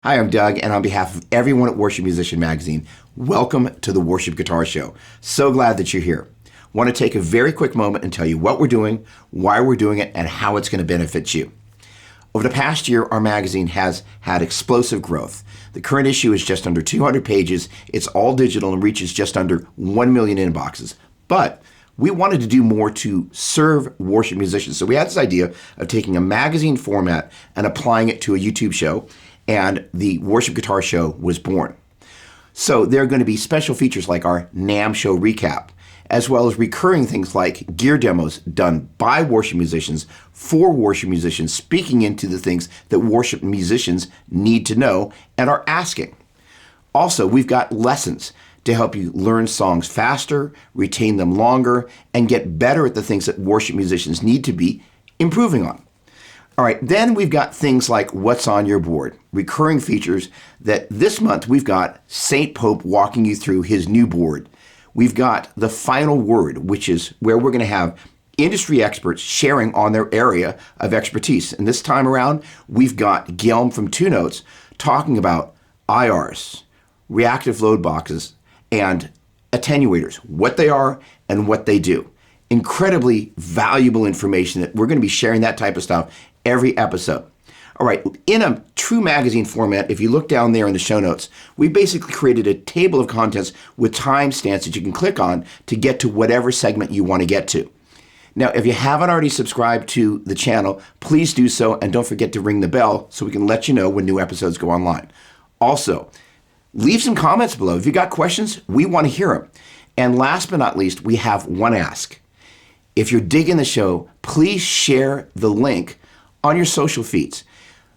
Hi, I'm Doug, and on behalf of everyone at Worship Musician Magazine, welcome to the Worship Guitar Show. So glad that you're here. Want to take a very quick moment and tell you what we're doing, why we're doing it, and how it's going to benefit you. Over the past year, our magazine has had explosive growth. The current issue is just under 200 pages. It's all digital and reaches just under 1 million inboxes. But we wanted to do more to serve worship musicians. So we had this idea of taking a magazine format and applying it to a YouTube show, and the Worship Guitar Show was born. So there are going to be special features like our NAMM show recap, as well as recurring things like gear demos done by worship musicians for worship musicians, speaking into the things that worship musicians need to know and are asking. Also, we've got lessons to help you learn songs faster, retain them longer, and get better at the things that worship musicians need to be improving on. All right, then we've got things like What's on Your Board, recurring features that this month we've got St. Pope walking you through his new board. We've got The Final Word, which is where we're going to have industry experts sharing on their area of expertise. And this time around, we've got Guillaume from Two Notes talking about IRs, reactive load boxes, and attenuators, what they are and what they do. Incredibly valuable information that we're going to be sharing that type of stuff every episode. All right, in a true magazine format, if you look down there in the show notes, we basically created a table of contents with timestamps that you can click on to get to whatever segment you want to get to. Now, if you haven't already subscribed to the channel, please do so, and don't forget to ring the bell so we can let you know when new episodes go online. Also, leave some comments below. If you got questions, we want to hear them. And last but not least, we have one ask. If you're digging the show, please share the link on your social feeds.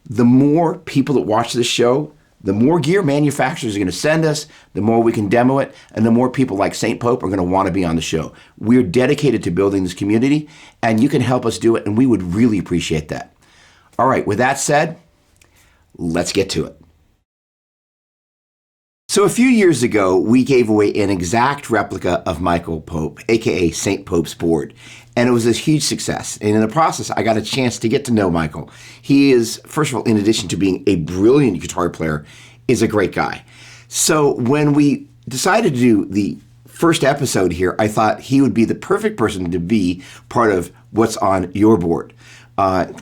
The more people that watch this show, the more gear manufacturers are going to send us, the more we can demo it, and the more people like St. Pope are going to want to be on the show. We're dedicated to building this community, and you can help us do it, and we would really appreciate that. All right, with that said, let's get to it. So a few years ago, we gave away an exact replica of Michael Pope, aka St. Pope's board, and it was a huge success. And in the process, I got a chance to get to know Michael. He is, first of all, in addition to being a brilliant guitar player, is a great guy. So when we decided to do the first episode here, I thought he would be the perfect person to be part of What's on Your Board.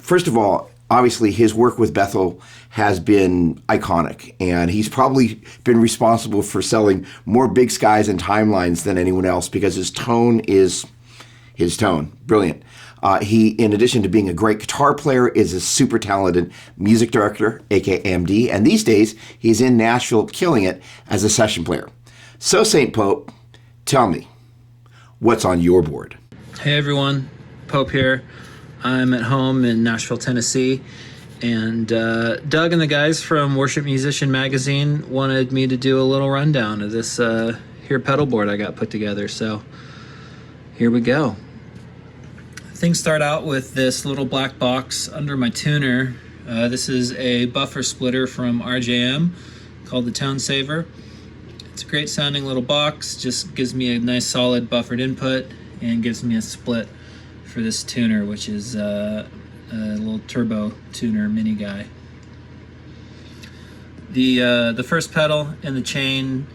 First of all, obviously, his work with Bethel has been iconic, and he's probably been responsible for selling more Big Skies and Timelines than anyone else because his tone is his tone. Brilliant. He, in addition to being a great guitar player, is a super talented music director, aka MD, and these days he's in Nashville killing it as a session player. So, St. Pope, tell me, what's on your board? Hey everyone, Pope here. I'm at home in Nashville, Tennessee, and Doug and the guys from Worship Musician Magazine wanted me to do a little rundown of this here pedal board I got put together, so here we go. Things start out with this little black box under my tuner. This is a buffer splitter from RJM called the Tone Saver. It's a great sounding little box, just gives me a nice solid buffered input and gives me a split for this tuner, which is a little turbo tuner mini guy. The first pedal in the chain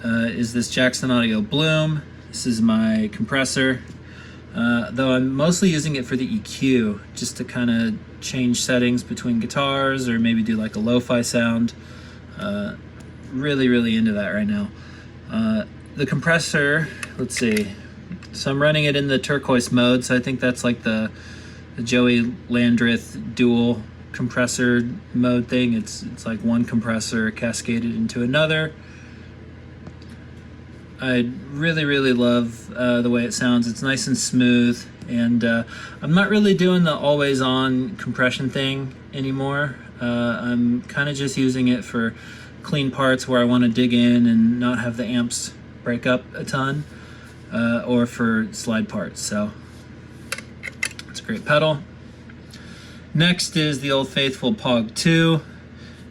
is this Jackson Audio Bloom. This is my compressor, though I'm mostly using it for the EQ, just to kind of change settings between guitars or maybe do like a lo-fi sound. Really into that right now. The compressor, let's see. So I'm running it in the turquoise mode, so I think that's like the Joey Landreth dual compressor mode thing. It's like one compressor cascaded into another. I really love the way it sounds. It's nice and smooth, and I'm not really doing the always on compression thing anymore. I'm kind of just using it for clean parts where I want to dig in and not have the amps break up a ton. Or for slide parts, so it's a great pedal. Next is the old faithful Pog 2.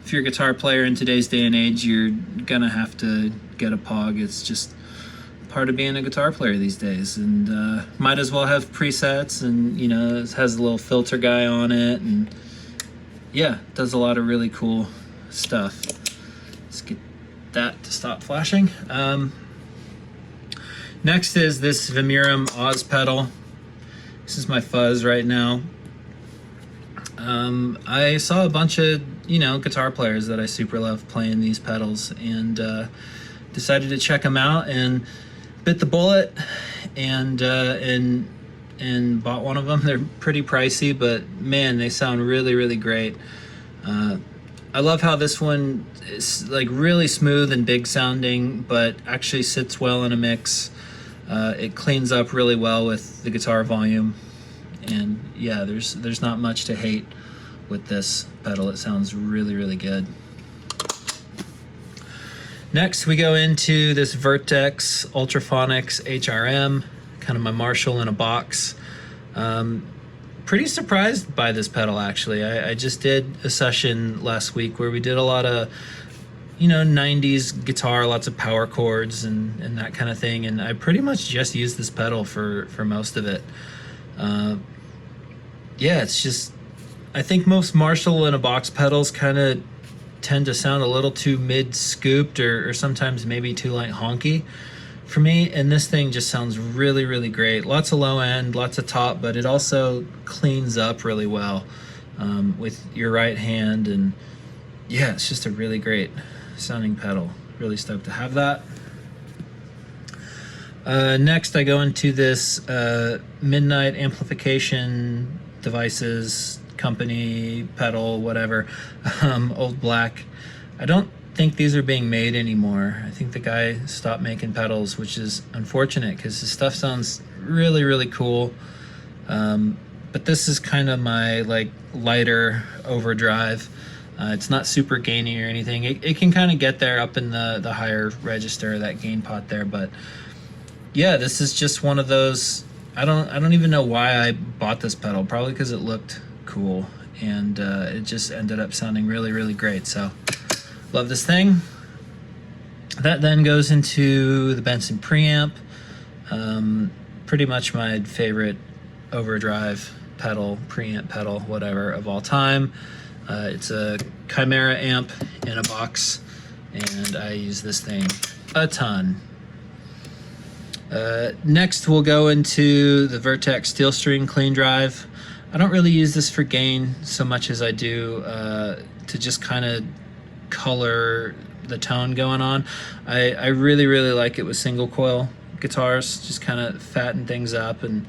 If you're a guitar player in today's day and age, you're gonna have to get a Pog. It's just part of being a guitar player these days, and might as well have presets, and you know, it has a little filter guy on it, and yeah, it does a lot of really cool stuff. Let's get that to stop flashing. Next is this wNAMM Oz pedal. This is my fuzz right now. I saw a bunch of, guitar players that I super love playing these pedals, and decided to check them out and bit the bullet and bought one of them. They're pretty pricey, but man, they sound really, really great. I love how this one is like really smooth and big sounding, but actually sits well in a mix. It cleans up really well with the guitar volume, and yeah, there's not much to hate with this pedal. It sounds really, really good. Next, we go into this Vertex Ultraphonics HRM, kind of my Marshall in a box. Pretty surprised by this pedal, actually. I just did a session last week where we did a lot of 90s guitar, lots of power chords and that kind of thing, and I pretty much just used this pedal for most of it. Yeah, it's just, I think most Marshall in a box pedals kind of tend to sound a little too mid-scooped or sometimes maybe too like honky for me, and this thing just sounds really, really great. Lots of low end, lots of top, but it also cleans up really well with your right hand, and yeah, it's just a really great sounding pedal. Really stoked to have that. Next, I go into this Midnight Amplification Devices company pedal, whatever, old black. I don't think these are being made anymore. I think the guy stopped making pedals, which is unfortunate because his stuff sounds really, really cool. But this is kind of my like lighter overdrive. It's not super gainy or anything. It can kind of get there up in the higher register, that gain pot there, but yeah, this is just one of those. I don't even know why I bought this pedal. Probably because it looked cool, and it just ended up sounding really, really great. So love this thing. That then goes into the Benson preamp. Pretty much my favorite overdrive pedal, preamp pedal, whatever, of all time. It's a Chimera amp in a box, and I use this thing a ton. Next, we'll go into the Vertex Steel String Clean Drive. I don't really use this for gain so much as I do to just kind of color the tone going on. I really, really like it with single coil guitars, just kind of fatten things up and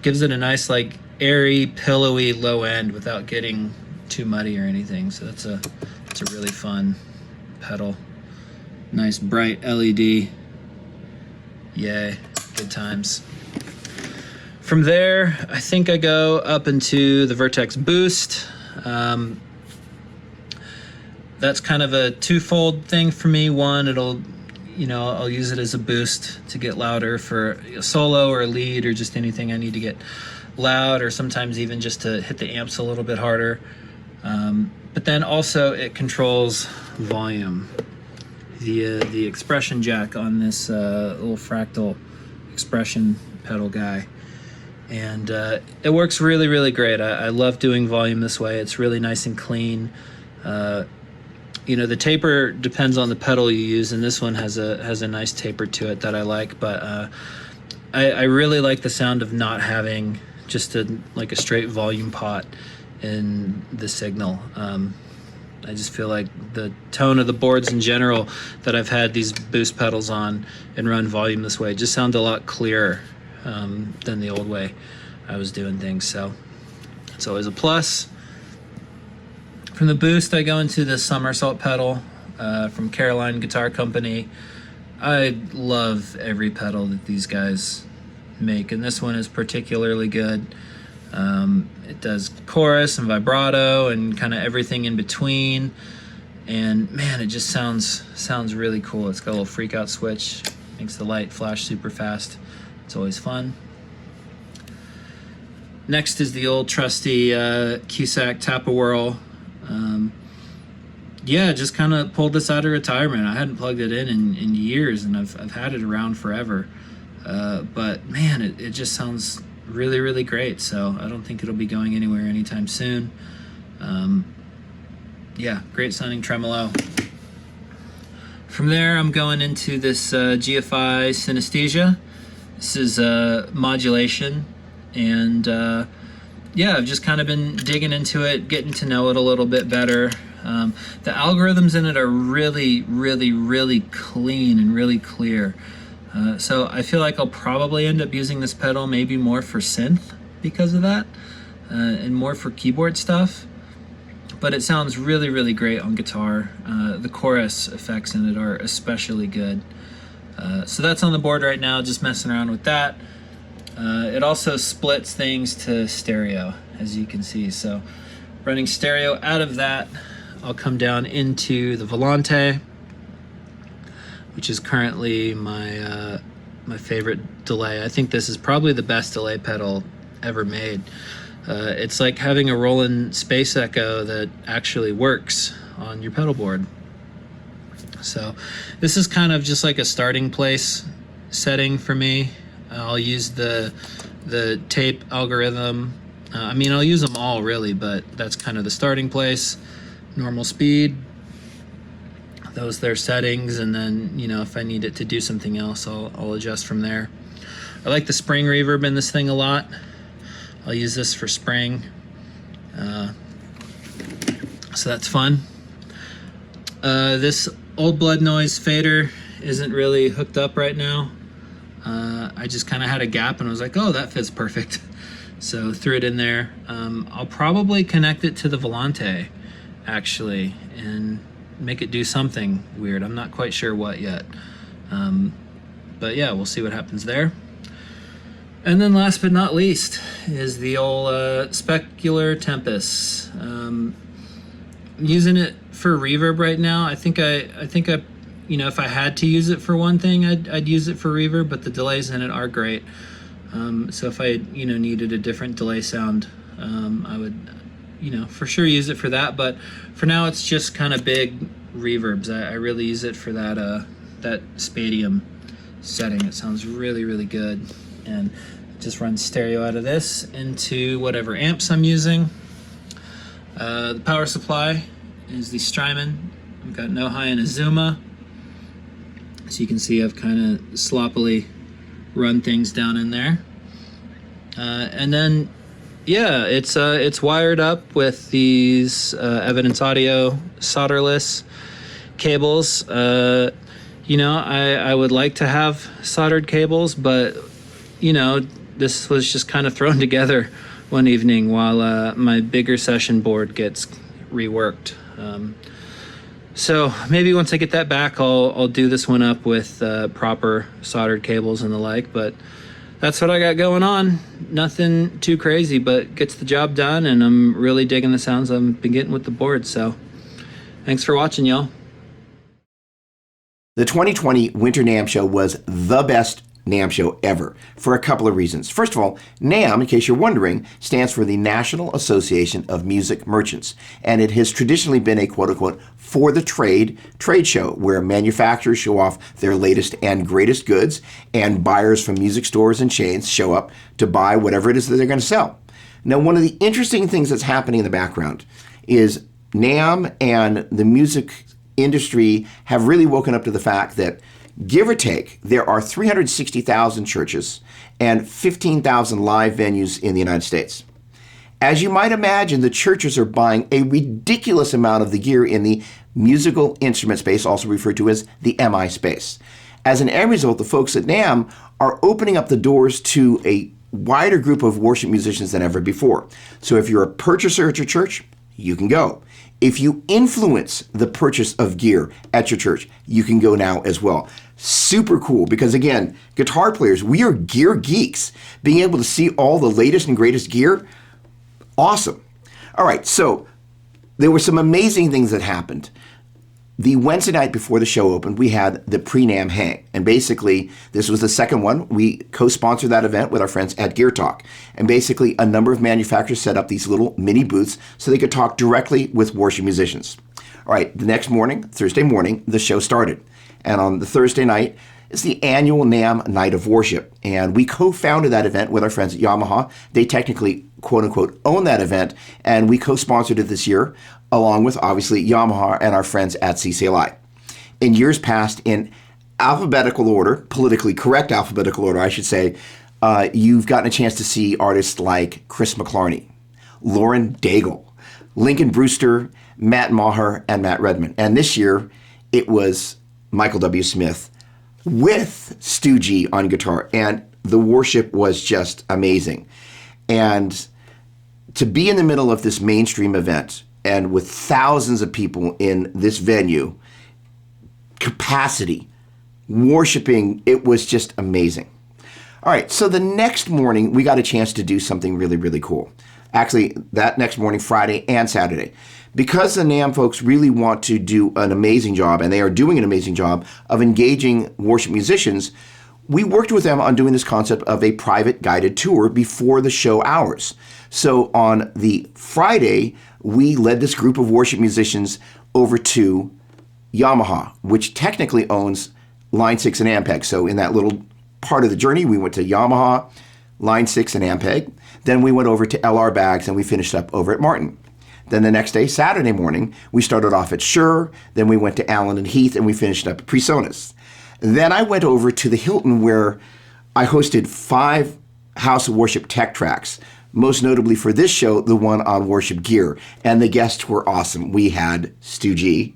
gives it a nice, like, airy, pillowy low end without getting too muddy or anything. So it's a really fun pedal. Nice bright LED. Yay, good times. From there, I think I go up into the Vertex Boost. That's kind of a twofold thing for me. One, I'll use it as a boost to get louder for a solo or a lead or just anything I need to get loud, or sometimes even just to hit the amps a little bit harder. But then also it controls volume. The expression jack on this little fractal expression pedal guy, and it works really, really great. I love doing volume this way. It's really nice and clean. The taper depends on the pedal you use, and this one has a nice taper to it that I like, but I really like the sound of not having just a straight volume pot in the signal. I just feel like the tone of the boards in general that I've had these boost pedals on and run volume this way just sound a lot clearer than the old way I was doing things. So it's always a plus. From the boost, I go into the somersault pedal from Caroline Guitar Company. I love every pedal that these guys make, and this one is particularly good. It does chorus and vibrato and kind of everything in between, and man, it just sounds really cool. It's got a little freak out switch, makes the light flash super fast. It's always fun. Next is the old trusty Cusack Tap-A-Whirl. Just kind of pulled this out of retirement. I hadn't plugged it in years, and I've had it around forever. But man, it just sounds really, really great. So I don't think it'll be going anywhere anytime soon. Yeah, great sounding tremolo. From there, I'm going into this GFI synesthesia. This is modulation, and yeah, I've just kind of been digging into it, getting to know it a little bit better. The algorithms in it are really, really, really clean and really clear. So I feel like I'll probably end up using this pedal maybe more for synth because of that, and more for keyboard stuff. But it sounds really, really great on guitar. The chorus effects in it are especially good. So that's on the board right now, just messing around with that. It also splits things to stereo, as you can see. So running stereo out of that, I'll come down into the Volante, which is currently my my favorite delay. I think this is probably the best delay pedal ever made. It's like having a Roland Space Echo that actually works on your pedal board. So this is kind of just like a starting place setting for me. I'll use the tape algorithm. I mean, I'll use them all really, but that's kind of the starting place. Normal speed, those their settings, and then, you know, if I need it to do something else, I'll adjust from there. I like the spring reverb in this thing a lot. I'll use this for spring, so that's fun. This Old Blood Noise fader isn't really hooked up right now. I just kind of had a gap and I was like, oh, that fits perfect. So threw it in there. I'll probably connect it to the Volante, actually, and make it do something weird. I'm not quite sure what yet. But yeah, we'll see what happens there. And then last but not least is the old Specular Tempest. I'm using it for reverb right now. I think I, you know, if I had to use it for one thing, I'd use it for reverb, but the delays in it are great. So if I, you know, needed a different delay sound, I would, you know, for sure use it for that. But for now, it's just kind of big reverbs. I really use it for that that Spadium setting. It sounds really, really good. And just run stereo out of this into whatever amps I'm using. The power supply is the Strymon. I've got no high and a Zuma. So you can see I've kind of sloppily run things down in there. And then, yeah, it's wired up with these Evidence Audio solderless cables. You know, I would like to have soldered cables, but, you know, this was just kind of thrown together one evening while my bigger session board gets reworked. So maybe once I get that back, I'll do this one up with proper soldered cables and the like, but that's what I got going on. Nothing too crazy, but gets the job done, and I'm really digging the sounds I've been getting with the board. So thanks for watching, y'all. The 2020 Winter NAMM Show was the best NAMM show ever for a couple of reasons. First of all, NAMM, in case you're wondering, stands for the National Association of Music Merchants, and it has traditionally been a quote-unquote for the trade show where manufacturers show off their latest and greatest goods, and buyers from music stores and chains show up to buy whatever it is that they're going to sell. Now, one of the interesting things that's happening in the background is NAMM and the music industry have really woken up to the fact that, give or take, there are 360,000 churches and 15,000 live venues in the United States. As you might imagine, the churches are buying a ridiculous amount of the gear in the musical instrument space, also referred to as the MI space. As an end result, the folks at NAMM are opening up the doors to a wider group of worship musicians than ever before. So if you're a purchaser at your church, you can go. If you influence the purchase of gear at your church, you can go now as well. Super cool, because again, guitar players, we are gear geeks. Being able to see all the latest and greatest gear, awesome. All right, so there were some amazing things that happened. The Wednesday night before the show opened, we had the pre-NAMM hang. And basically, this was the second one. We co-sponsored that event with our friends at Gear Talk. And basically, a number of manufacturers set up these little mini booths so they could talk directly with worship musicians. All right, the next morning, Thursday morning, the show started. And on the Thursday night, it's the annual NAMM Night of Worship. And we co-founded that event with our friends at Yamaha. They technically, quote-unquote, own that event, and we co-sponsored it this year. along with obviously Yamaha and our friends at CCLI. In years past, in alphabetical order, politically correct alphabetical order, I should say, you've gotten a chance to see artists like Chris McClarney, Lauren Daigle, Lincoln Brewster, Matt Maher, and Matt Redman. And this year, it was Michael W. Smith with Stu G on guitar. And the worship was just amazing. And to be in the middle of this mainstream event and with thousands of people in this venue, capacity, worshiping, it was just amazing. All right, so the next morning, we got a chance to do something really, really cool. Actually, that next morning, Friday and Saturday. Because the NAMM folks really want to do an amazing job, and they are doing an amazing job of engaging worship musicians, we worked with them on doing this concept of a private guided tour before the show hours. So on the Friday, we led this group of worship musicians over to Yamaha, which technically owns Line 6 and Ampeg. So in that little part of the journey, we went to Yamaha, Line 6 and Ampeg. Then we went over to LR Bags and we finished up over at Martin. Then the next day, Saturday morning, we started off at Shure. Then we went to Allen and Heath and we finished up at PreSonus. Then I went over to the Hilton where I hosted 5 House of Worship tech tracks. Most notably for this show, the one on worship gear. And the guests were awesome. We had Stu G,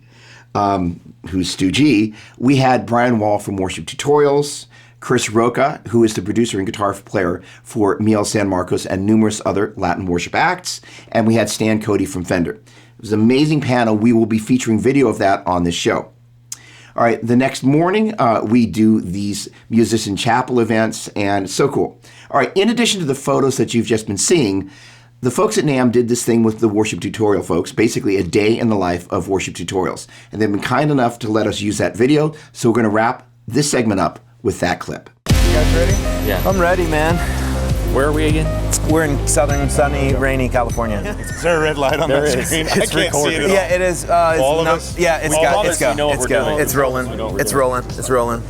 who's Stu G. We had Brian Wall from Worship Tutorials, Chris Roca, who is the producer and guitar player for Miel San Marcos and numerous other Latin worship acts. And we had Stan Cody from Fender. It was an amazing panel. We will be featuring video of that on this show. All right, the next morning, we do these musician chapel events, and so cool. All right, in addition to the photos that you've just been seeing, the folks at NAMM did this thing with the worship tutorial folks, basically a day in the life of worship tutorials. And they've been kind enough to let us use that video, so we're going to wrap this segment up with that clip. You guys ready? Yeah. I'm ready, man. Where are we again? We're in southern, sunny, rainy California. Is there a red light on that screen? I can't see it at all. Yeah, it is. All of us? Yeah, it's go. know what It's we're go. doing. It's rolling. It's rolling. It's rolling.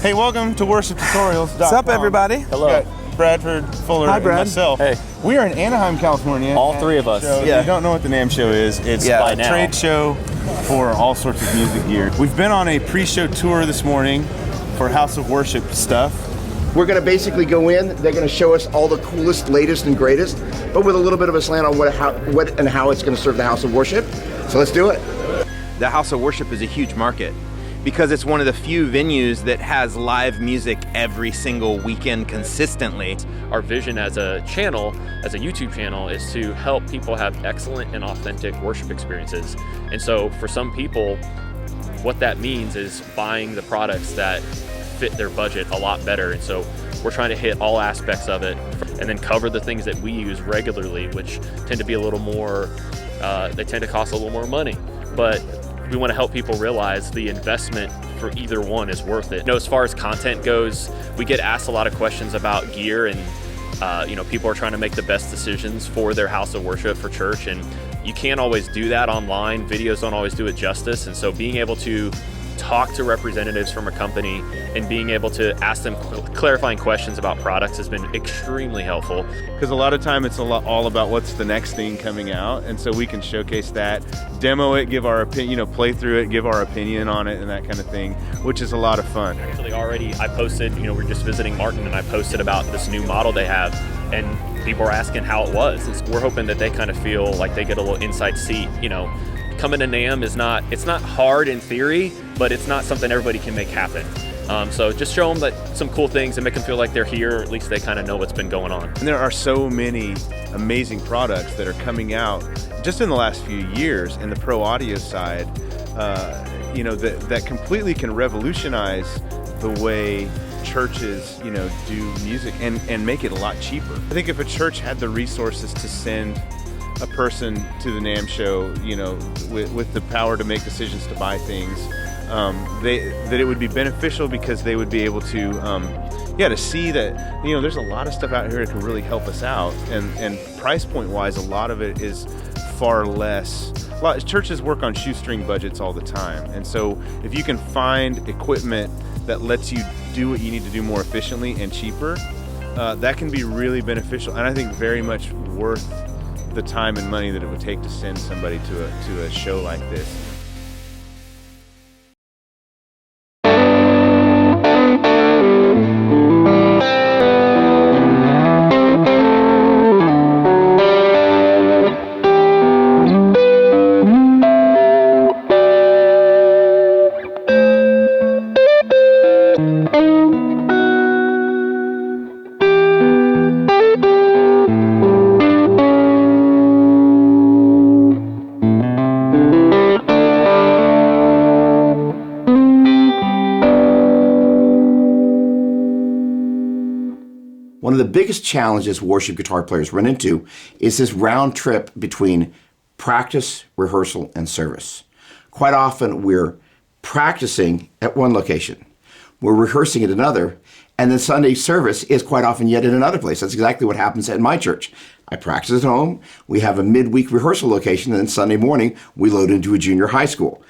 Hey, welcome to worshiptutorials.com. What's up, everybody? Hello. Got Bradford, Fuller, Hi, Brad. and myself. Hey. We are in Anaheim, California. All 3 of us. So Yeah. If you don't know what the NAMM show is, it's Yeah. a By now. trade show for all sorts of music gear. We've been on a pre-show tour this morning for House of Worship stuff. We're going to basically go in. They're going to show us all the coolest, latest, and greatest, but with a little bit of a slant on what and how it's going to serve the House of Worship. So let's do it. The House of Worship is a huge market because it's one of the few venues that has live music every single weekend consistently. Our vision as a channel, as a YouTube channel, is to help people have excellent and authentic worship experiences. And so for some people, what that means is buying the products that fit their budget a lot better. And so we're trying to hit all aspects of it and then cover the things that we use regularly, which tend to be a little more, they tend to cost a little more money. But we want to help people realize the investment for either one is worth it. You know, as far as content goes, we get asked a lot of questions about gear, and people are trying to make the best decisions for their house of worship, for church, and you can't always do that online. Videos don't always do it justice, and so being able to talk to representatives from a company and being able to ask them clarifying questions about products has been extremely helpful. Because a lot of time it's all about what's the next thing coming out, and so we can showcase that, demo it, give our opinion, play through it, give our opinion on it and that kind of thing, which is a lot of fun. Actually, already I posted, we're just visiting Martin, and I posted about this new model they have, and people are asking how it was. We're hoping that they kind of feel like they get a little inside seat. Coming to NAMM it's not hard in theory, but it's not something everybody can make happen. So just show them some cool things and make them feel like they're here, or at least they kind of know what's been going on. And there are so many amazing products that are coming out just in the last few years in the pro audio side, that completely can revolutionize the way churches, do music and make it a lot cheaper. I think if a church had the resources to send a person to the NAMM show, with the power to make decisions to buy things, that it would be beneficial because they would be able to, to see that, there's a lot of stuff out here that can really help us out. And price point wise, a lot of it is far less. Churches work on shoestring budgets all the time. And so if you can find equipment that lets you do what you need to do more efficiently and cheaper, that can be really beneficial. And I think very much worth the time and money that it would take to send somebody to a show like this. One of the biggest challenges worship guitar players run into is this round trip between practice, rehearsal, and service. Quite often we're practicing at one location, we're rehearsing at another, and then Sunday service is quite often yet in another place. That's exactly what happens at my church. I practice at home, we have a midweek rehearsal location, and then Sunday morning we load into a junior high school.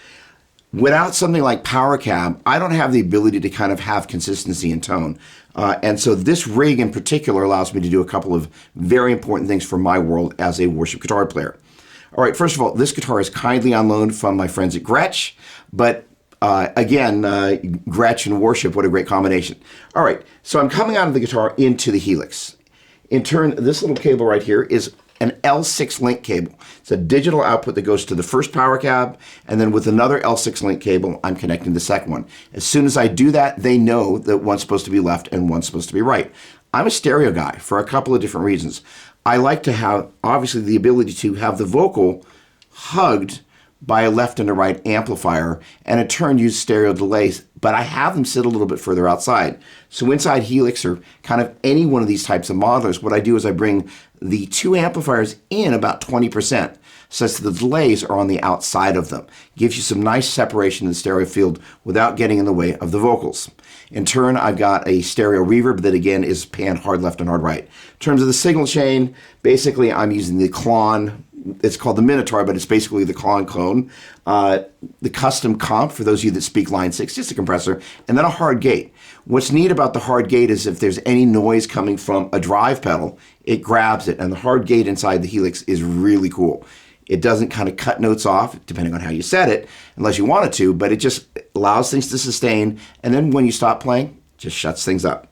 Without something like Powercab, I don't have the ability to kind of have consistency in tone. And so this rig in particular allows me to do a couple of very important things for my world as a worship guitar player. All right, first of all, this guitar is kindly on loan from my friends at Gretsch, but again, Gretsch and worship, what a great combination. All right, so I'm coming out of the guitar into the Helix. In turn, this little cable right here is an L6 link cable. It's a digital output that goes to the first Powercab, and then with another L6 link cable, I'm connecting the second one. As soon as I do that, they know that one's supposed to be left and one's supposed to be right. I'm a stereo guy for a couple of different reasons. I like to have, obviously, the ability to have the vocal hugged by a left and a right amplifier, and in turn use stereo delays, but I have them sit a little bit further outside. So inside Helix or kind of any one of these types of modelers, what I do is I bring the two amplifiers in about 20%, such that the delays are on the outside of them. Gives you some nice separation in the stereo field without getting in the way of the vocals. In turn, I've got a stereo reverb that again is panned hard left and hard right. In terms of the signal chain, basically I'm using the Klon. It's called the Minotaur, but it's basically the Klon clone. The custom comp, for those of you that speak line 6, just a compressor, and then a hard gate. What's neat about the hard gate is if there's any noise coming from a drive pedal, it grabs it, and the hard gate inside the Helix is really cool. It doesn't kind of cut notes off, depending on how you set it, unless you want it to, but it just allows things to sustain, and then when you stop playing, just shuts things up.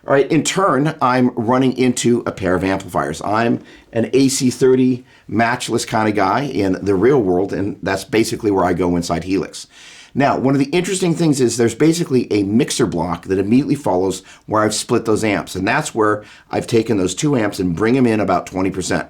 All right, in turn, I'm running into a pair of amplifiers. I'm an AC-30 matchless kind of guy in the real world, and that's basically where I go inside Helix. Now, one of the interesting things is there's basically a mixer block that immediately follows where I've split those amps, and that's where I've taken those two amps and bring them in about 20%.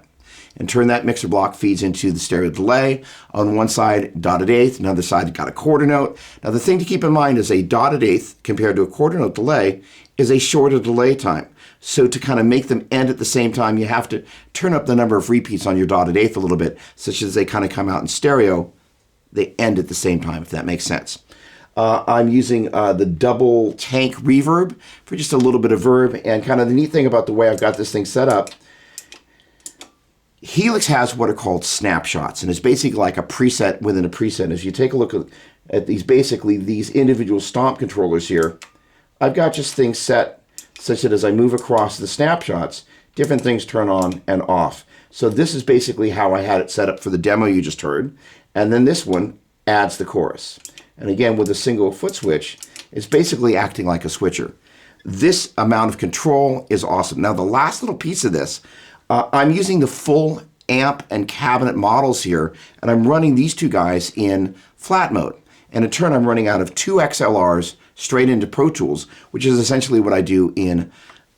In turn, that mixer block feeds into the stereo delay. On one side, dotted eighth, another side got a quarter note. Now, the thing to keep in mind is a dotted eighth compared to a quarter note delay is a shorter delay time. So to kind of make them end at the same time, you have to turn up the number of repeats on your dotted eighth a little bit, such as they kind of come out in stereo, they end at the same time, if that makes sense. I'm using the double tank reverb for just a little bit of verb, and kind of the neat thing about the way I've got this thing set up, Helix has what are called snapshots, and it's basically like a preset within a preset. As you take a look at these, basically these individual stomp controllers here, I've got just things set such that as I move across the snapshots, different things turn on and off. So this is basically how I had it set up for the demo you just heard. And then this one adds the chorus. And again, with a single foot switch, it's basically acting like a switcher. This amount of control is awesome. Now, the last little piece of this, I'm using the full amp and cabinet models here, and I'm running these two guys in flat mode. And in turn, I'm running out of two XLRs straight into Pro Tools, which is essentially what I do in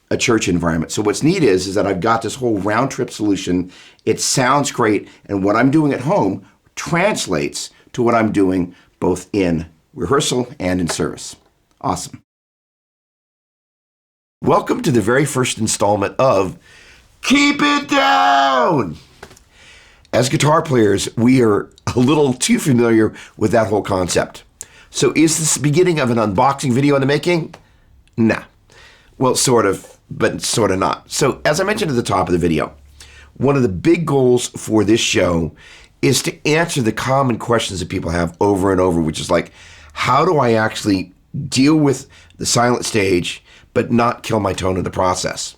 a church environment. So what's neat is that I've got this whole round trip solution. It sounds great, and what I'm doing at home translates to what I'm doing both in rehearsal and in service. Awesome. Welcome to the very first installment of Keep It Down! As guitar players, we are a little too familiar with that whole concept. So is this the beginning of an unboxing video in the making? Nah. Well, sort of, but sort of not. So as I mentioned at the top of the video, one of the big goals for this show is to answer the common questions that people have over and over, which is like, how do I actually deal with the silent stage but not kill my tone in the process?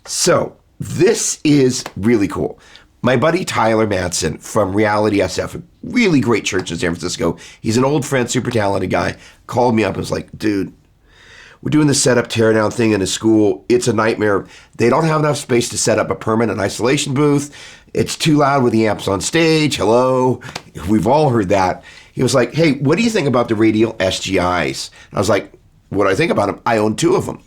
So this is really cool. My buddy Tyler Madsen from Reality SF, a really great church in San Francisco, he's an old friend, super talented guy, called me up and was like, dude, we're doing this setup teardown thing in a school. It's a nightmare. They don't have enough space to set up a permanent isolation booth. It's too loud with the amps on stage. Hello. We've all heard that. He was like, hey, what do you think about the Radial SGIs? And I was like, what do I think about them? I own 2 of them.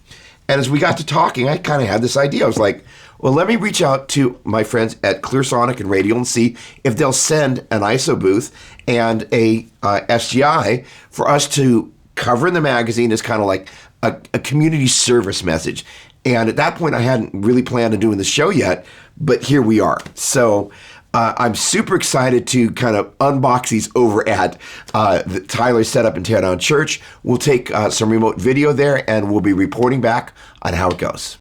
And as we got to talking, I kind of had this idea. I was like, well, let me reach out to my friends at Clearsonic and Radial and see if they'll send an ISO booth and a SGI for us to cover in the magazine as kind of like a community service message. And at that point, I hadn't really planned on doing the show yet, but here we are. So I'm super excited to kind of unbox these over at the Tyler Setup and Teardown Church. We'll take some remote video there, and we'll be reporting back on how it goes.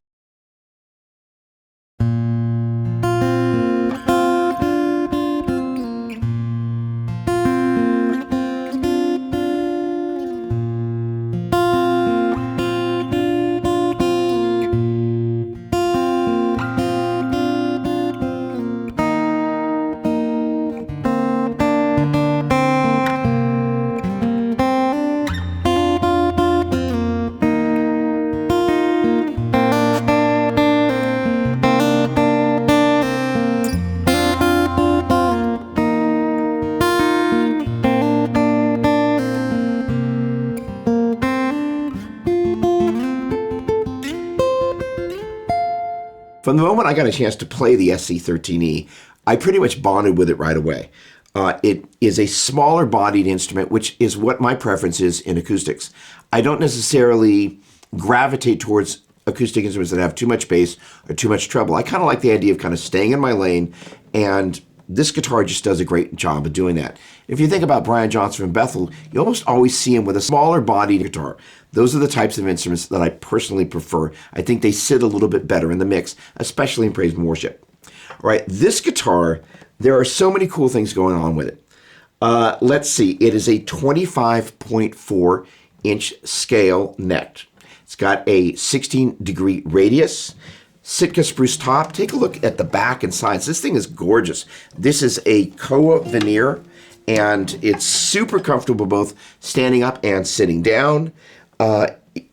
From the moment I got a chance to play the SC-13E, I pretty much bonded with it right away. It is a smaller bodied instrument, which is what my preference is in acoustics. I don't necessarily gravitate towards acoustic instruments that have too much bass or too much treble. I kind of like the idea of kind of staying in my lane, and this guitar just does a great job of doing that. If you think about Brian Johnson from Bethel, you almost always see him with a smaller bodied guitar. Those are the types of instruments that I personally prefer. I think they sit a little bit better in the mix, especially in praise and worship. All right, this guitar, there are so many cool things going on with it. Let's see, it is a 25.4 inch scale neck. It's got a 16-degree radius, Sitka spruce top. Take a look at the back and sides. This thing is gorgeous. This is a Koa veneer, and it's super comfortable both standing up and sitting down.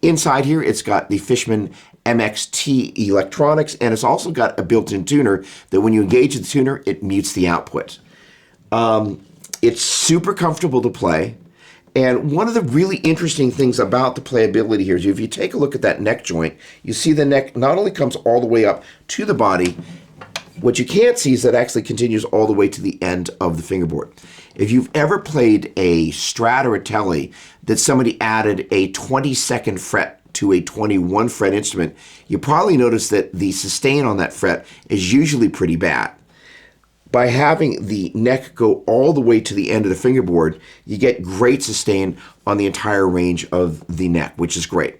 Inside here, it's got the Fishman MXT electronics, and it's also got a built-in tuner that when you engage the tuner, it mutes the output. It's super comfortable to play. And one of the really interesting things about the playability here is if you take a look at that neck joint, you see the neck not only comes all the way up to the body, what you can't see is that it actually continues all the way to the end of the fingerboard. If you've ever played a Strat or a Tele that somebody added a 22nd fret to a 21 fret instrument, you probably notice that the sustain on that fret is usually pretty bad. By having the neck go all the way to the end of the fingerboard, you get great sustain on the entire range of the neck, which is great.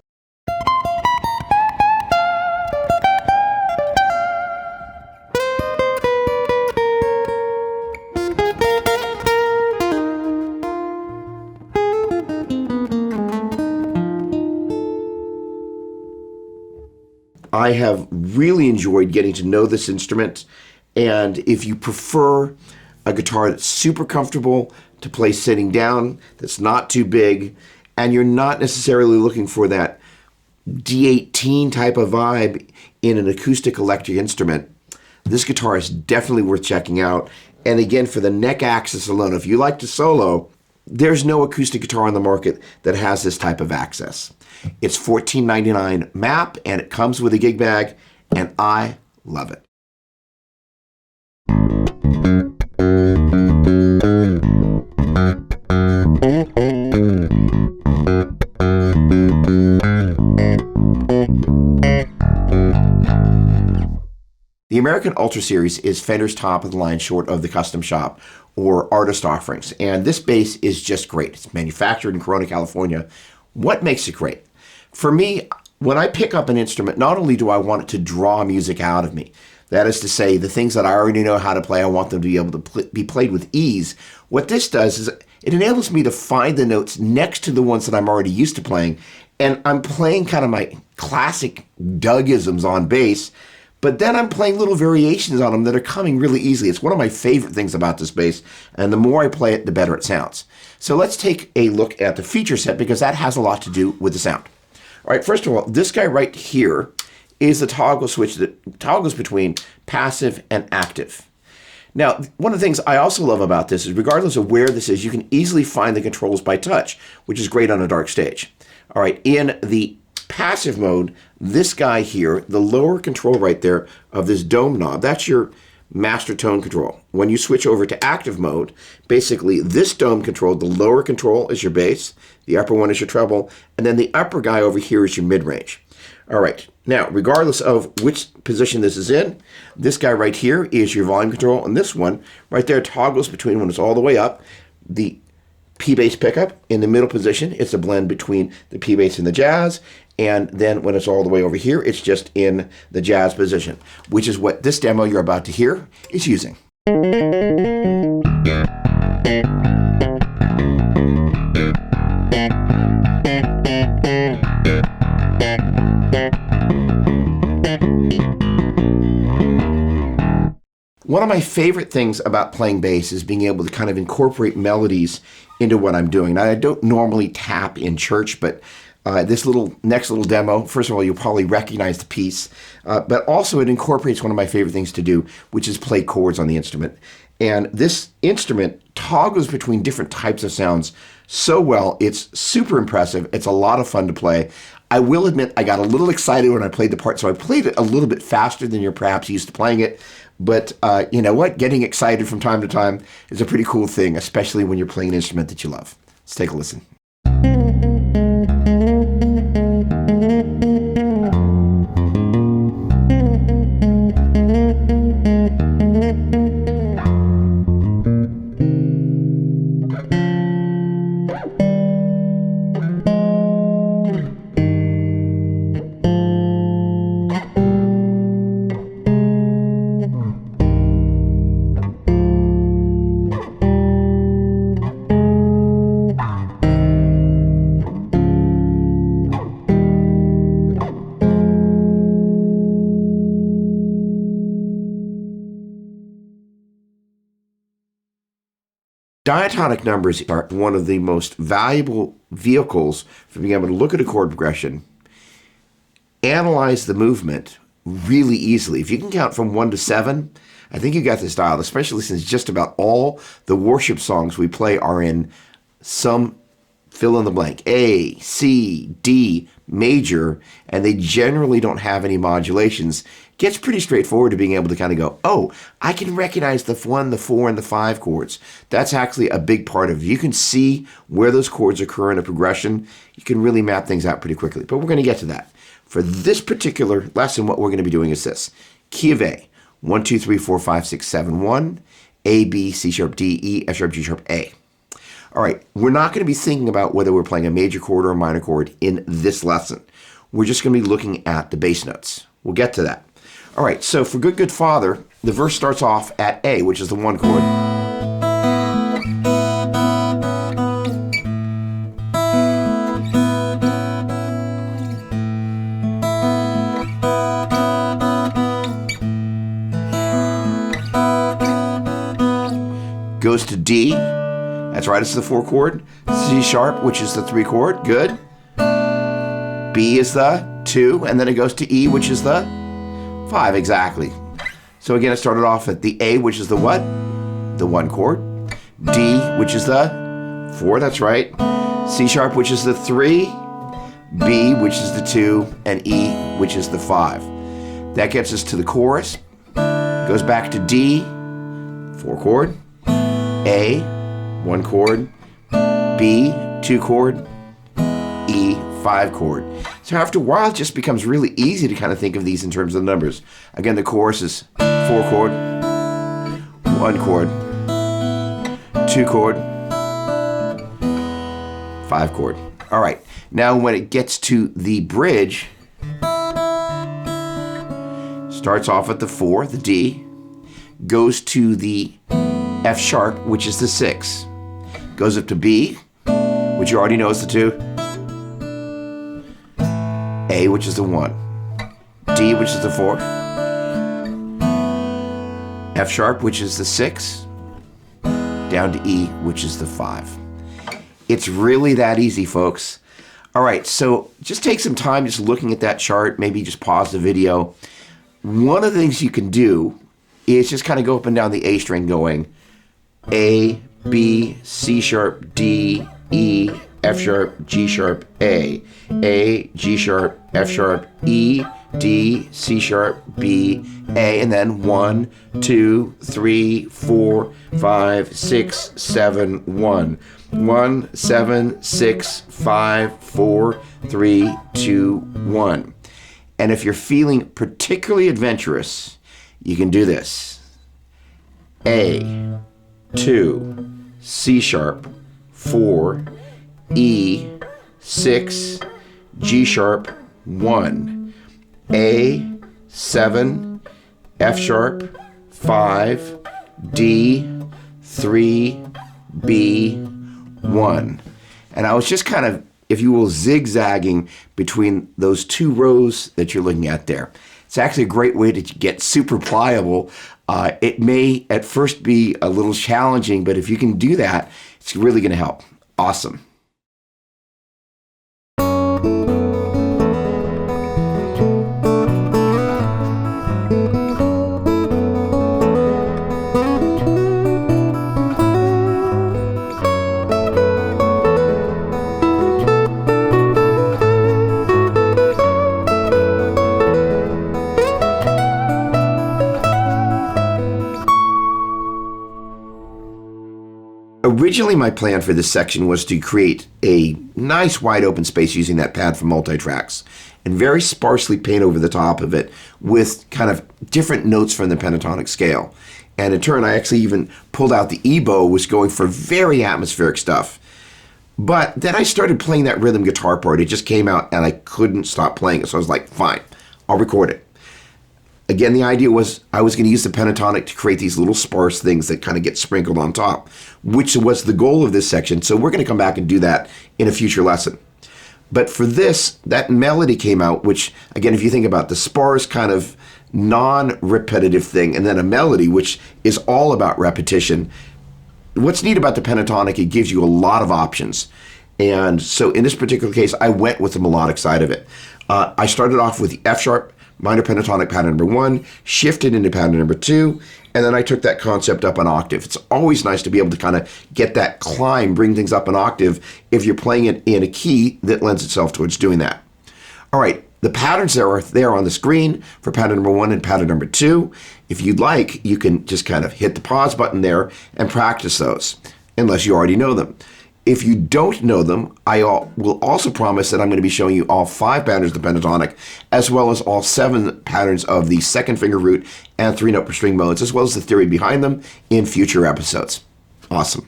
I have really enjoyed getting to know this instrument, and if you prefer a guitar that's super comfortable to play sitting down, that's not too big, and you're not necessarily looking for that D18 type of vibe in an acoustic electric instrument, this guitar is definitely worth checking out. And again, for the neck access alone, if you like to solo, there's no acoustic guitar on the market that has this type of access. It's $14.99 MAP, and it comes with a gig bag, and I love it. The American Ultra series is Fender's top of the line short of the custom shop or artist offerings, and this bass is just great. It's manufactured in Corona, California. What makes it great? For me, when I pick up an instrument, not only do I want it to draw music out of me, that is to say, the things that I already know how to play, I want them to be able to be played with ease. What this does is it enables me to find the notes next to the ones that I'm already used to playing, and I'm playing kind of my classic Dougisms on bass, But then I'm playing little variations on them that are coming really easily. It's one of my favorite things about this bass, and the more I play it, the better it sounds. So let's take a look at the feature set, because that has a lot to do with the sound. All right, first of all, this guy right here is the toggle switch that toggles between passive and active. Now, one of the things I also love about this is regardless of where this is, you can easily find the controls by touch, which is great on a dark stage. All right, in the passive mode, this guy here, the lower control right there of this dome knob, that's your master tone control. When you switch over to active mode, basically this dome control, the lower control is your bass, the upper one is your treble, and then the upper guy over here is your mid-range. All right, now regardless of which position this is in, this guy right here is your volume control, and this one right there toggles between when it's all the way up, the P-bass pickup in the middle position. It's a blend between the P-bass and the jazz, and then when it's all the way over here, it's just in the jazz position, which is what this demo you're about to hear is using. One of my favorite things about playing bass is being able to kind of incorporate melodies into what I'm doing. Now, I don't normally tap in church, but this next little demo, first of all, you'll probably recognize the piece, but also it incorporates one of my favorite things to do, which is play chords on the instrument. And this instrument toggles between different types of sounds so well. It's super impressive. It's a lot of fun to play. I will admit I got a little excited when I played the part, so I played it a little bit faster than you're perhaps used to playing it. But you know what? Getting excited from time to time is a pretty cool thing, especially when you're playing an instrument that you love. Let's take a listen. Diatonic numbers are one of the most valuable vehicles for being able to look at a chord progression, analyze the movement really easily. If you can count from 1 to 7, I think you got this dialed, especially since just about all the worship songs we play are in some fill in the blank, A, C, D, major, and they generally don't have any modulations. It gets pretty straightforward to being able to kind of go, oh, I can recognize the 1, the 4, and the 5 chords. That's actually a big part of it. You can see where those chords occur in a progression. You can really map things out pretty quickly, but we're going to get to that. For this particular lesson, what we're going to be doing is this. Key of A, 1, 2, 3, 4, 5, 6, 7, 1, A, B, C sharp, D, E, F sharp, G sharp, A. All right, we're not going to be thinking about whether we're playing a major chord or a minor chord in this lesson. We're just going to be looking at the bass notes. We'll get to that. All right, so for Good Good Father, the verse starts off at A, which is the 1 chord. Goes to D. That's right, it's the 4 chord. C sharp, which is the 3 chord. Good. B is the 2, and then it goes to E, which is the 5, exactly. So again, it started off at the A, which is the what? The 1 chord. D, which is the 4, that's right. C sharp, which is the 3. B, which is the 2, and E, which is the 5. That gets us to the chorus. Goes back to D, 4 chord. A, 1 chord, B, 2 chord, E, 5 chord. So after a while, it just becomes really easy to kind of think of these in terms of the numbers. Again, the chorus is 4 chord, 1 chord, 2 chord, 5 chord. All right, now when it gets to the bridge, starts off at the 4, the D, goes to the F sharp, which is the 6. Goes up to B, which you already know is the 2. A, which is the 1. D, which is the 4. F sharp, which is the 6, down to E, which is the 5. It's really that easy, folks. All right, so just take some time just looking at that chart, maybe just pause the video. One of the things you can do is just kind of go up and down the A string going A, B, C sharp, D, E, F sharp, G sharp, A, G sharp, F sharp, E, D, C sharp, B, A, and then 1, 2, 3, 4, 5, 6, 7, 1. 1, 7, 6, 5, 4, 3, 2, 1. And if you're feeling particularly adventurous, you can do this. A, 2, C sharp, 4, E, 6, G sharp, 1, A, 7, F sharp, 5, D, 3, B, 1. And I was just kind of, if you will, zigzagging between those two rows that you're looking at there. It's actually a great way to get super pliable. It may at first be a little challenging, but if you can do that, it's really going to help. Awesome. Originally, my plan for this section was to create a nice wide open space using that pad for multi-tracks and very sparsely paint over the top of it with kind of different notes from the pentatonic scale. And in turn, I actually even pulled out the E-bow, was going for very atmospheric stuff. But then I started playing that rhythm guitar part. It just came out and I couldn't stop playing it. So I was like, fine, I'll record it. Again, the idea was I was going to use the pentatonic to create these little sparse things that kind of get sprinkled on top, which was the goal of this section. So we're going to come back and do that in a future lesson. But for this, that melody came out, which, again, if you think about the sparse kind of non-repetitive thing, and then a melody, which is all about repetition. What's neat about the pentatonic, it gives you a lot of options. And so in this particular case, I went with the melodic side of it. I started off with the F sharp, minor pentatonic pattern number 1, shifted into pattern number 2, and then I took that concept up an octave. It's always nice to be able to kind of get that climb, bring things up an octave if you're playing it in a key that lends itself towards doing that. All right, the patterns that are there on the screen for pattern number 1 and pattern number 2. If you'd like, you can just kind of hit the pause button there and practice those, unless you already know them. If you don't know them, I will also promise that I'm going to be showing you all 5 patterns of the pentatonic, as well as all 7 patterns of the second finger root and 3-note per string modes, as well as the theory behind them in future episodes. Awesome.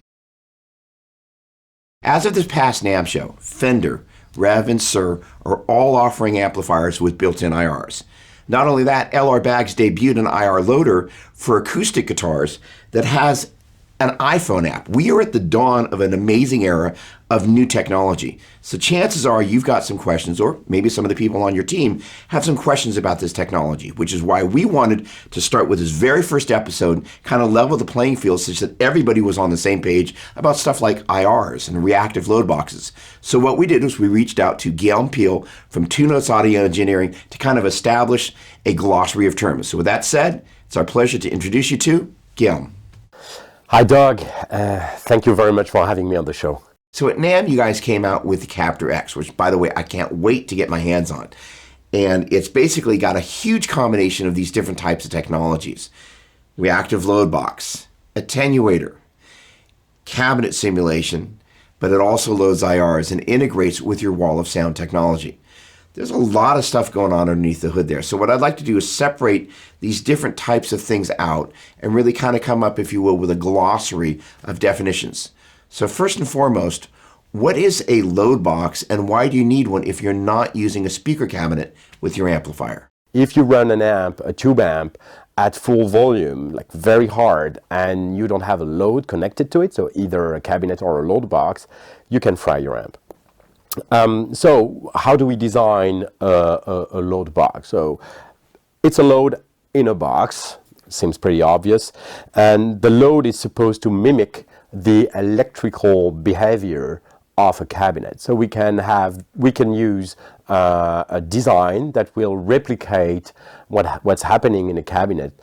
As of this past NAMM show, Fender, Rev, and Sir are all offering amplifiers with built-in IRs. Not only that, LR Baggs debuted an IR loader for acoustic guitars that has an iPhone app. We are at the dawn of an amazing era of new technology. So chances are you've got some questions, or maybe some of the people on your team have some questions about this technology, which is why we wanted to start with this very first episode, kind of level the playing field such that everybody was on the same page about stuff like IRs and reactive load boxes. So what we did was we reached out to Guillaume Pille from 2 Notes Audio Engineering to kind of establish a glossary of terms. So with that said, it's our pleasure to introduce you to Guillaume. Hi, Doug. Thank you very much for having me on the show. So at NAMM, you guys came out with the Captor X, which, by the way, I can't wait to get my hands on. And it's basically got a huge combination of these different types of technologies. Reactive load box, attenuator, cabinet simulation, but it also loads IRs and integrates with your wall of sound technology. There's a lot of stuff going on underneath the hood there. So what I'd like to do is separate these different types of things out and really kind of come up, if you will, with a glossary of definitions. So first and foremost, what is a load box and why do you need one if you're not using a speaker cabinet with your amplifier? If you run an amp, a tube amp, at full volume, like very hard, and you don't have a load connected to it, so either a cabinet or a load box, you can fry your amp. So how do we design a load box? So it's a load in a box. seems pretty obvious. And the load is supposed to mimic the electrical behavior of a cabinet. So we can use a design that will replicate what's happening in a cabinet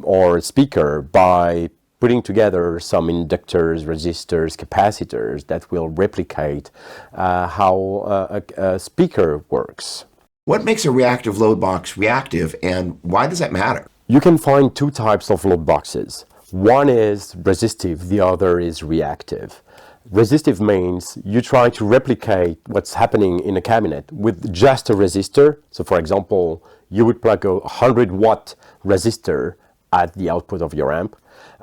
or a speaker by putting together some inductors, resistors, capacitors that will replicate how a speaker works. What makes a reactive load box reactive, and why does that matter? You can find two types of load boxes. One is resistive, the other is reactive. Resistive means you try to replicate what's happening in a cabinet with just a resistor. So for example, you would plug a 100-watt resistor at the output of your amp.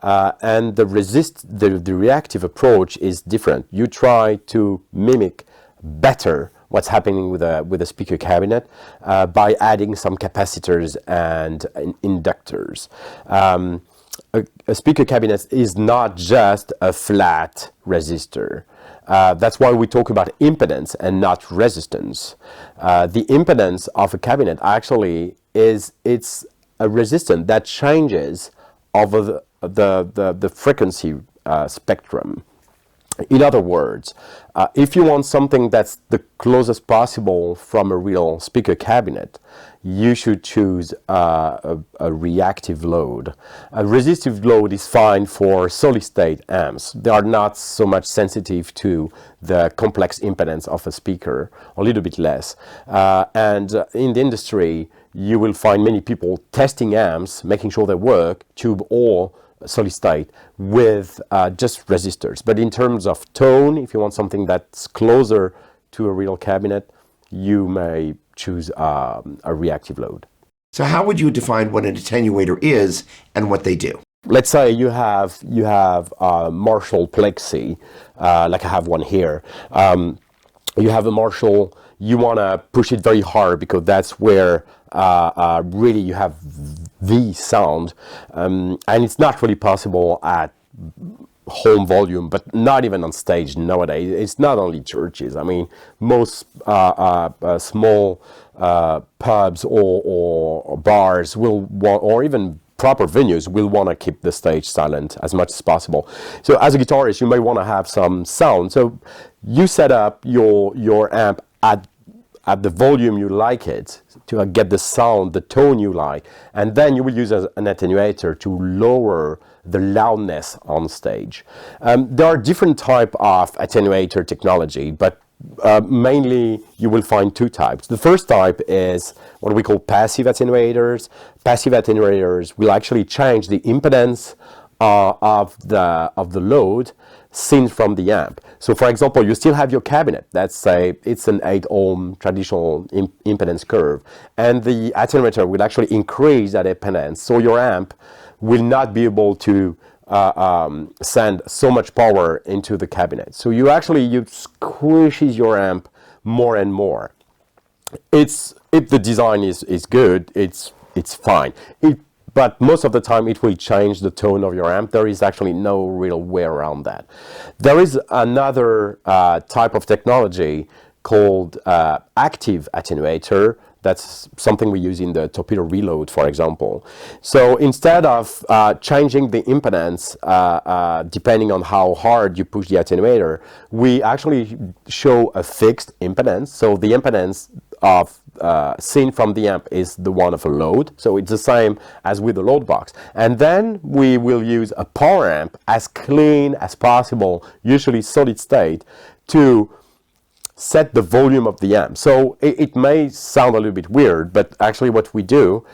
And the reactive approach is different. You try to mimic better what's happening with a speaker cabinet by adding some capacitors and inductors. A speaker cabinet is not just a flat resistor. That's why we talk about impedance and not resistance. The impedance of a cabinet actually it's a resistance that changes over the frequency spectrum. In other words, if you want something that's the closest possible from a real speaker cabinet, you should choose a reactive load. A resistive load is fine for solid-state amps. They are not so much sensitive to the complex impedance of a speaker, a little bit less. And in the industry, you will find many people testing amps, making sure they work, tube or solid state, with just resistors. But in terms of tone, if you want something that's closer to a real cabinet, you may choose a reactive load. So how would you define what an attenuator is and what they do? Let's say you have a Marshall Plexi, like I have one here. You have a Marshall, you want to push it very hard because that's where really you have the sound, and it's not really possible at home volume, but not even on stage nowadays. It's not only churches. I mean, most small pubs or bars will want, or even proper venues will want to keep the stage silent as much as possible. So as a guitarist, you may want to have some sound. So you set up your amp at the volume you like it to get the sound, the tone you like, and then you will use an attenuator to lower the loudness on stage. There are different types of attenuator technology, but mainly you will find two types. The first type is what we call passive attenuators. Passive attenuators will actually change the impedance of the load seen from the amp. So for example, you still have your cabinet. Let's say it's an 8 ohm traditional impedance curve, and the attenuator will actually increase that impedance, so your amp will not be able to send so much power into the cabinet. So you squishes your amp more and more. If the design is good, it's fine. But most of the time it will change the tone of your amp. There is actually no real way around that. There is another type of technology called active attenuator. That's something we use in the torpedo reload, for example. So instead of changing the impedance depending on how hard you push the attenuator, we actually show a fixed impedance. So the impedance of seen from the amp is the one of a load, so it's the same as with the load box. And then we will use a power amp as clean as possible, usually solid state, to set the volume of the amp. So it may sound a little bit weird, but actually what we do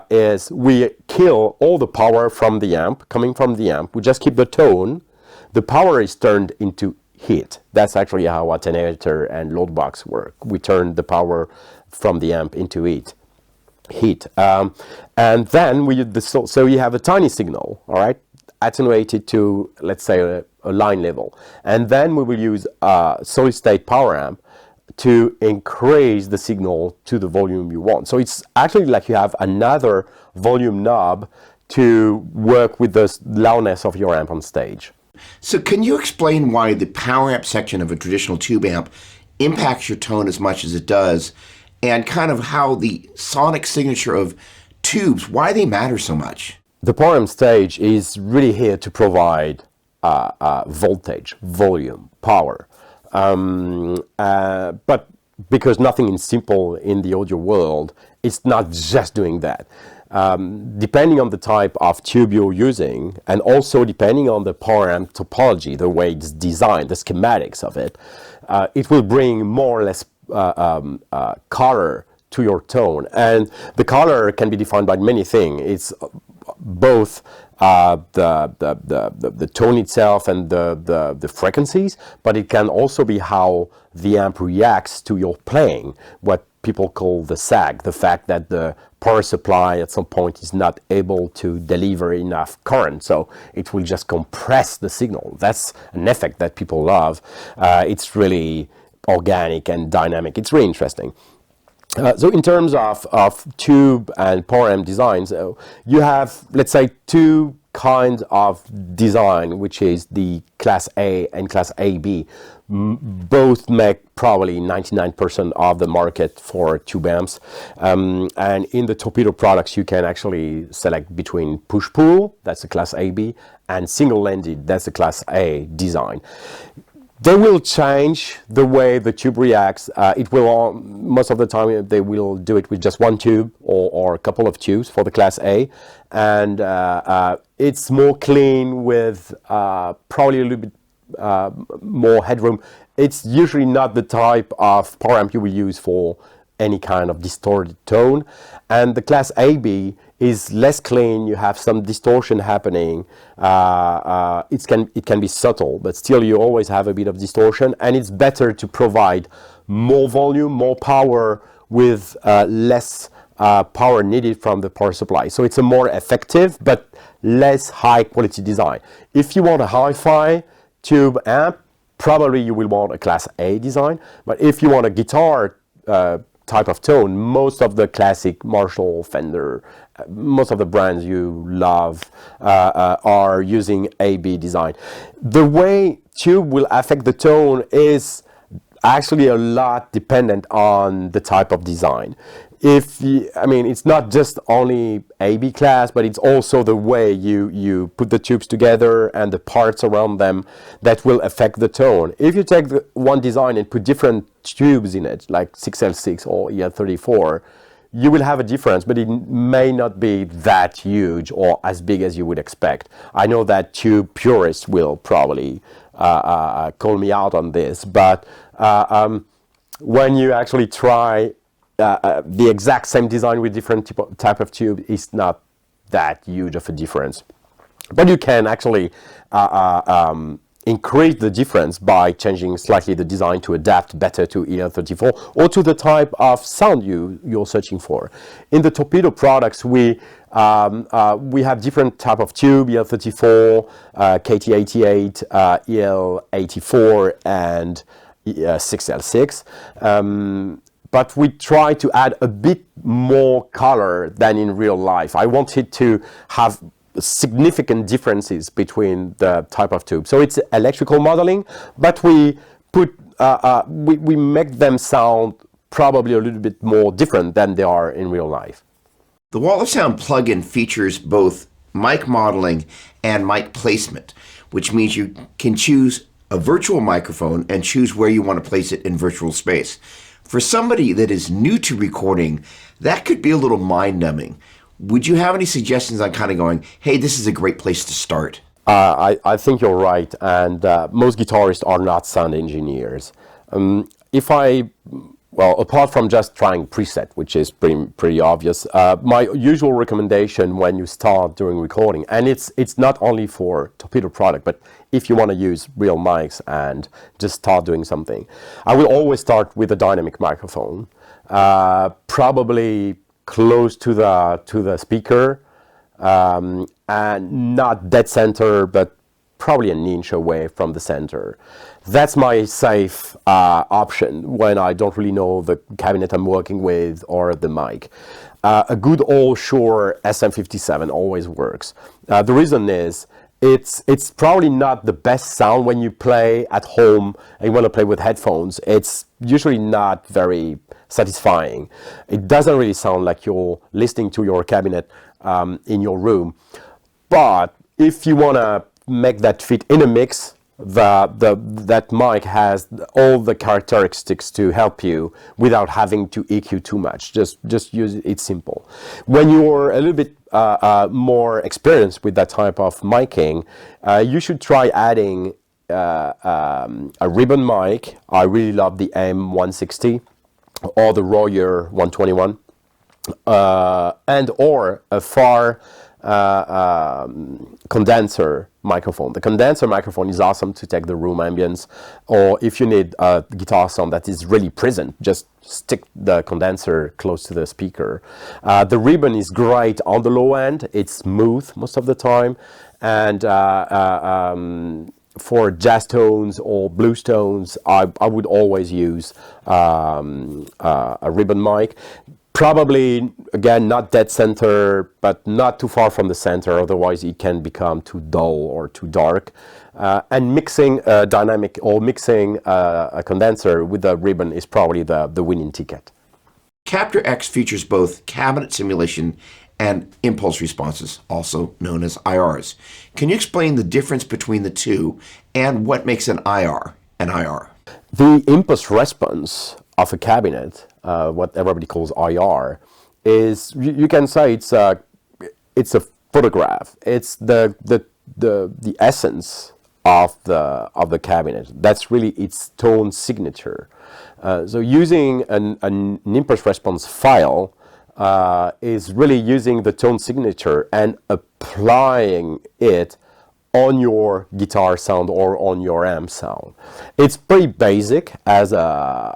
is we kill all the power from the amp, coming from the amp. We just keep the tone. The power is turned into heat. That's actually how attenuator and load box work. We turn the power from the amp into heat. And then we so you have a tiny signal, all right, attenuated to, let's say, a line level. And then we will use a solid state power amp to increase the signal to the volume you want. So it's actually like you have another volume knob to work with the loudness of your amp on stage. So can you explain why the power amp section of a traditional tube amp impacts your tone as much as it does, and kind of how the sonic signature of tubes, why they matter so much? The Powercab stage is really here to provide voltage, volume, power. But because nothing is simple in the audio world, it's not just doing that. Depending on the type of tube you're using, and also depending on the Powercab topology, the way it's designed, the schematics of it, it will bring more or less color to your tone. And the color can be defined by many things. It's both the tone itself and the frequencies, but it can also be how the amp reacts to your playing, what people call the sag, the fact that the power supply at some point is not able to deliver enough current, so it will just compress the signal. That's an effect that people love. It's really organic and dynamic. It's really interesting. So in terms of tube and Powercab designs, you have, let's say, two kinds of design, which is the Class A and Class AB. Both make probably 99% of the market for tube amps. And in the Torpedo products, you can actually select between push-pull, that's the Class AB, and single-ended, that's the Class A design. They will change the way the tube reacts. It will, most of the time, they will do it with just one tube or a couple of tubes for the Class A. And it's more clean with probably a little bit more headroom. It's usually not the type of power amp you will use for any kind of distorted tone. And the Class AB is less clean. You have some distortion happening. It can be subtle, but still you always have a bit of distortion, and it's better to provide more volume, more power with less power needed from the power supply. So it's a more effective but less high quality design. If you want a hi-fi tube amp, probably you will want a Class A design, but if you want a guitar type of tone, most of the classic Marshall, Fender, most of the brands you love are using AB design. The way tube will affect the tone is actually a lot dependent on the type of design. It's not just only AB class, but it's also the way you put the tubes together and the parts around them that will affect the tone. If you take one design and put different tubes in it, like 6L6 or EL34, you will have a difference, but it may not be that huge or as big as you would expect. I know that tube purists will probably call me out on this, but when you actually try the exact same design with different type of tube, is not that huge of a difference. But you can actually increase the difference by changing slightly the design to adapt better to EL34 or to the type of sound you're searching for. In the Torpedo products, we have different type of tube, EL34, KT88, EL84, and 6L6. But we try to add a bit more color than in real life. I wanted to have significant differences between the type of tube. So it's electrical modeling, but we make them sound probably a little bit more different than they are in real life. The Wall of Sound plugin features both mic modeling and mic placement, which means you can choose a virtual microphone and choose where you want to place it in virtual space. For somebody that is new to recording, that could be a little mind-numbing. Would you have any suggestions on kind of going, hey, this is a great place to start? I think you're right, and most guitarists are not sound engineers. Apart from just trying preset, which is pretty obvious, my usual recommendation when you start doing recording, and it's not only for Torpedo product, but if you want to use real mics and just start doing something, I will always start with a dynamic microphone, probably close to the speaker, and not dead center, but probably an inch away from the center. That's my safe option when I don't really know the cabinet I'm working with or the mic. A good old Shure SM57 always works. The reason is it's probably not the best sound when you play at home and you want to play with headphones. It's usually not very satisfying. It doesn't really sound like you're listening to your cabinet in your room. But if you want to make that fit in a mix, that mic has all the characteristics to help you without having to EQ too much. Just use it. It's simple. When you're a little bit more experienced with that type of miking, you should try adding a ribbon mic. I really love the M160 or the Royer 121, and or a far condenser microphone. The condenser microphone is awesome to take the room ambience, or if you need a guitar sound that is really present, just stick the condenser close to the speaker. The ribbon is great on the low end. It's smooth most of the time, and for jazz tones or blues tones, I would always use a ribbon mic. Probably, again, not dead center, but not too far from the center, otherwise it can become too dull or too dark. And mixing a dynamic or mixing a condenser with a ribbon is probably the winning ticket. Captor X features both cabinet simulation and impulse responses, also known as IRs. Can you explain the difference between the two and what makes an IR an IR? The impulse response of a cabinet, what everybody calls IR, is you can say it's a photograph. It's the essence of the cabinet. That's really its tone signature. So using an impulse response file is really using the tone signature and applying it on your guitar sound or on your amp sound. It's pretty basic as a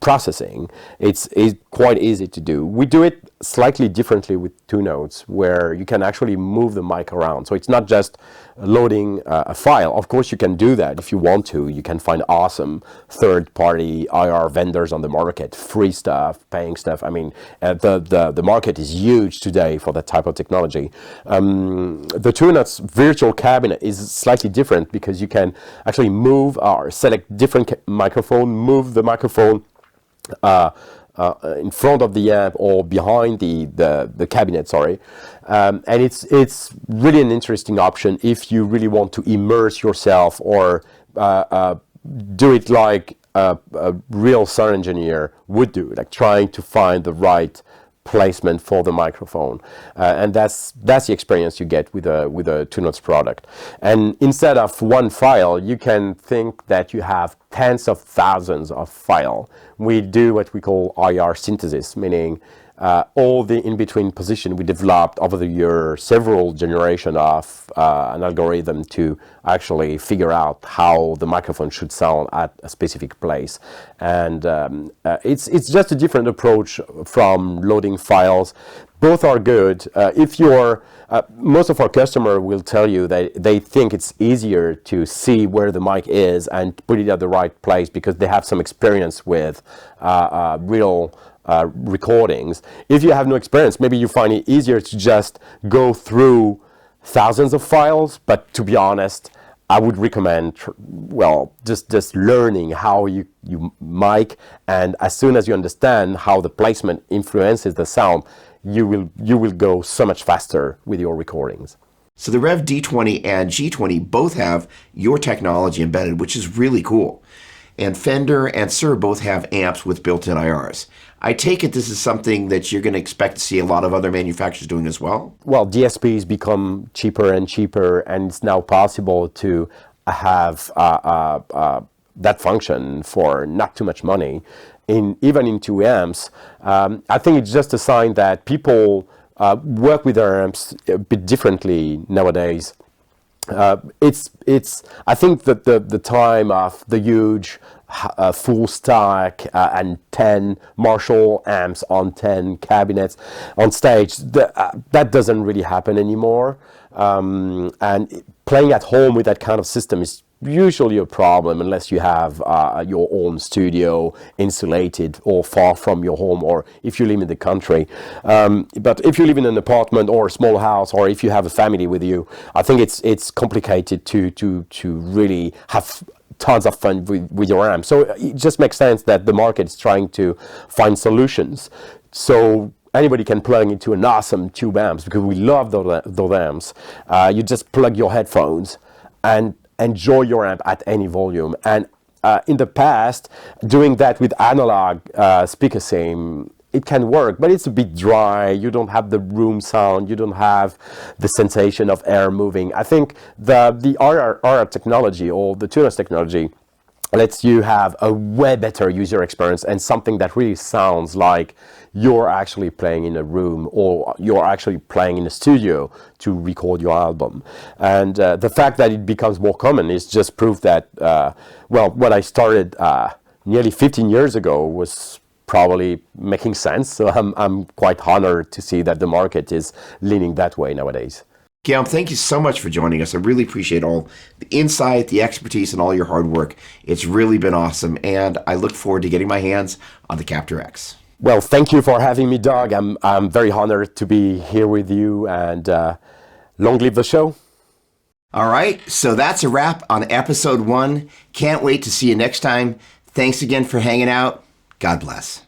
processing. It's quite easy to do. We do it slightly differently with two notes, where you can actually move the mic around. So it's not just loading a file. Of course, you can do that if you want to. You can find awesome third-party IR vendors on the market, free stuff, paying stuff. I mean, the market is huge today for that type of technology. The two notes virtual cabinet is slightly different because you can actually move or select different microphone, move the microphone in front of the amp or behind the cabinet, sorry. And it's really an interesting option if you really want to immerse yourself or do it like a real sound engineer would do, like trying to find the right placement for the microphone, and that's the experience you get with a two notes product. And instead of one file, you can think that you have tens of thousands of files. We do what we call IR synthesis, meaning all the in-between position we developed over the year, several generations of an algorithm to actually figure out how the microphone should sound at a specific place. And it's just a different approach from loading files. Both are good. If you're most of our customers will tell you that they think it's easier to see where the mic is and put it at the right place because they have some experience with real recordings. If you have no experience, maybe you find it easier to just go through thousands of files. But to be honest, I would recommend just learning how you mic, and as soon as you understand how the placement influences the sound, you will go so much faster with your recordings. So the Rev D20 and G20 both have your technology embedded, which is really cool. And Fender and Sir both have amps with built-in IRs. I take it this is something that you're going to expect to see a lot of other manufacturers doing as well? Well, DSPs become cheaper and cheaper, and it's now possible to have that function for not too much money, even in two amps. I think it's just a sign that people work with their amps a bit differently nowadays. I think that the time of the huge full stack and 10 Marshall amps on 10 cabinets on stage, that doesn't really happen anymore. And playing at home with that kind of system is usually a problem unless you have your own studio insulated or far from your home, or if you live in the country. But if you live in an apartment or a small house, or if you have a family with you, I think it's complicated to really have tons of fun with your amp. So it just makes sense that the market is trying to find solutions so anybody can plug into an awesome tube amps, because we love those amps. You just plug your headphones and enjoy your amp at any volume. And in the past, doing that with analog speaker sim, it can work, but it's a bit dry. You don't have the room sound. You don't have the sensation of air moving. I think the RR technology, or the tuners technology, lets you have a way better user experience and something that really sounds like you're actually playing in a room, or you're actually playing in a studio to record your album. And the fact that it becomes more common is just proof that, what I started nearly 15 years ago was probably making sense. So I'm quite honored to see that the market is leaning that way nowadays. Guillaume, thank you so much for joining us. I really appreciate all the insight, the expertise, and all your hard work. It's really been awesome, and I look forward to getting my hands on the Captor X. Well, thank you for having me, Doug. I'm very honored to be here with you, and long live the show. All right, so that's a wrap on episode 1. Can't wait to see you next time. Thanks again for hanging out. God bless.